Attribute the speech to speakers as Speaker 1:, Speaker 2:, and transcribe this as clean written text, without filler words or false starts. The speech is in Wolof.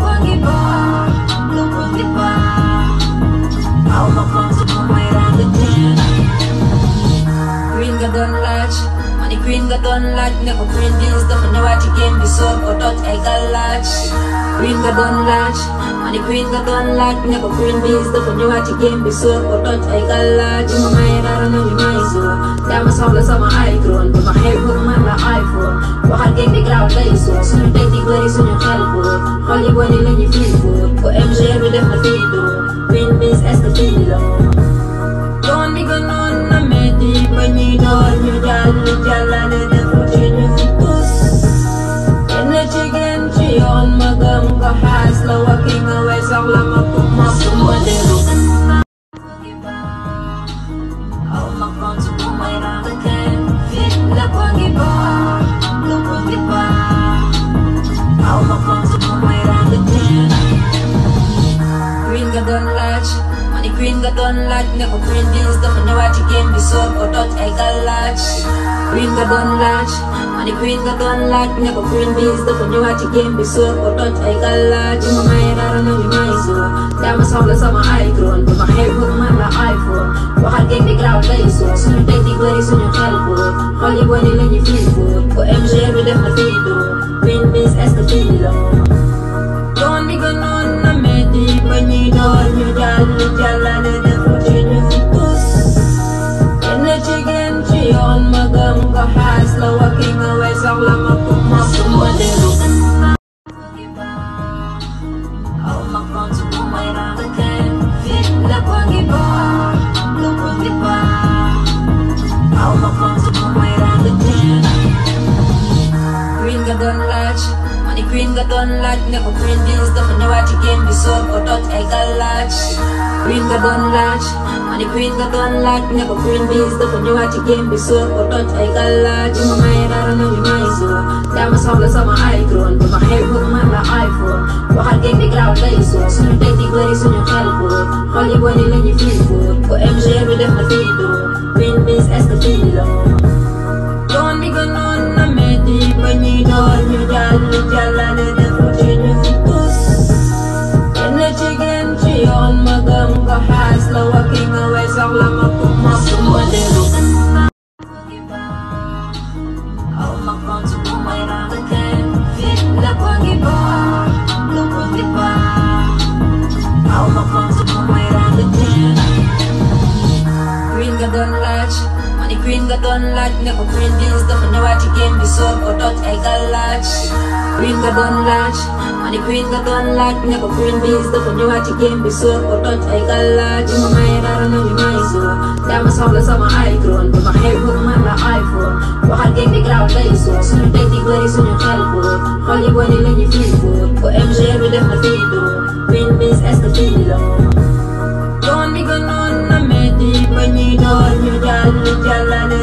Speaker 1: lépp a ngi baax lépp a ngi baax aw ma compte bu may rang teen Queen nga doon laaj mani Queen nga doon laaj ne ko Queen Biz dafa ñëwaat ci game bi soor ko toj ay gàllaaj Queen nga doon laaj mani Queen nga doon laaj ne ko Queen Biz dafa ñëwaat ci game bi soor ko toj ay gàllaaj ma may dara na ñu may soor dama soxla sama ay drone bu ma xew bëgg man la iPhone waxal game bi graaw lay soor suñu tey di bëri suñu xel ko xol yi boni la ñu fii ko ko MG bi def na fii do Queen Biz est-ce que fii la doon bi gënoon na metti ba ñuy door ñu jàllale def ci ñu tus kenn jigéen ci yoon ma gëm ko xaas la wakki nga way soxla ma ko mos ma dellu aw ma compte bu may rang kenn fit lépp a ngi baax lépp a ngi baax aw ma compte bu may rang kenn Queen nga doon laaj mani Queen nga doon laaj ne ko Queen Biz dafa ñëwaat ci game bi soor ko toj ay gàllaaj Queen nga doon laaj mani Queen nga doon laaj ne ko Queen Biz dafa ñëwaat ci game bi soor ko toj ay gàllaaj ma may dara na ñu may soor dama soxla sama ay drone bu ma xew bëgg man la iPhone waxal game bi graaw lay soor suñu tey di bëri suñu xel ko xol yi boni la ñu fii ko ko MG bi def na fii do Queen Biz est-ce que fii la doon bi gënoon na metti ba ñuy door ñu jàllale def ci ñu tus kenn jigéen ci yoon ma gëm ko xaas la wakki nga way soxla ma ko mos ma dellu aw ma compte bu may rang kenn fit lépp a ngi baax lépp a ngi baax aw ma compte bu may rang kenn Queen nga doon laaj mani Queen nga doon laaj ne ko Queen Biz dafa ñëwaat ci game bi soor ko toj ay gàllaaj Queen nga doon laaj mani Queen nga doon laaj ne ko Queen Biz dafa ñëwaat ci game bi soor ko toj ay gàllaaj ma may dara na ñu may soor dama soxla sama ay drone bu ma xew bëgg man la iPhone waxal game bi graaw lay soor suñu tey di bëri suñu xel ko xol yi boni la ñu fii ko ko MG bi def na fii do Queen Biz est-ce que fii la doon bi gënoon na metti ba ñuy door ñu jàllale def ci ñu tus kenn jigéen ci yoon ma gëm ko xaas la wakki nga way soxla ma ko mos ma dellu aw ma compte bu may rang kenn fit lépp a ngi baax lépp a ngi baax aw ma compte bu may rang kenn Queen nga doon laaj mani Queen nga doon laaj ne ko Queen Biz dafa ñëwaat ci game bi soor ko toj ay gàllaaj Queen nga doon laaj mani Queen nga doon laaj ne ko Queen Biz dafa ñëwaat ci game bi soor ko toj ay gàllaaj ma may dara na ñu may soor dama soxla sama ay drone bu ma xew bëgg man la iPhone waxal game bi graaw lay soor suñu tey di bëri suñu xel ko xol yi boni la ñu fii ko ko MG bi def na fii do Queen Biz est-ce que fii la doon bi gënoon na metti ba ñuy door ñu jàllale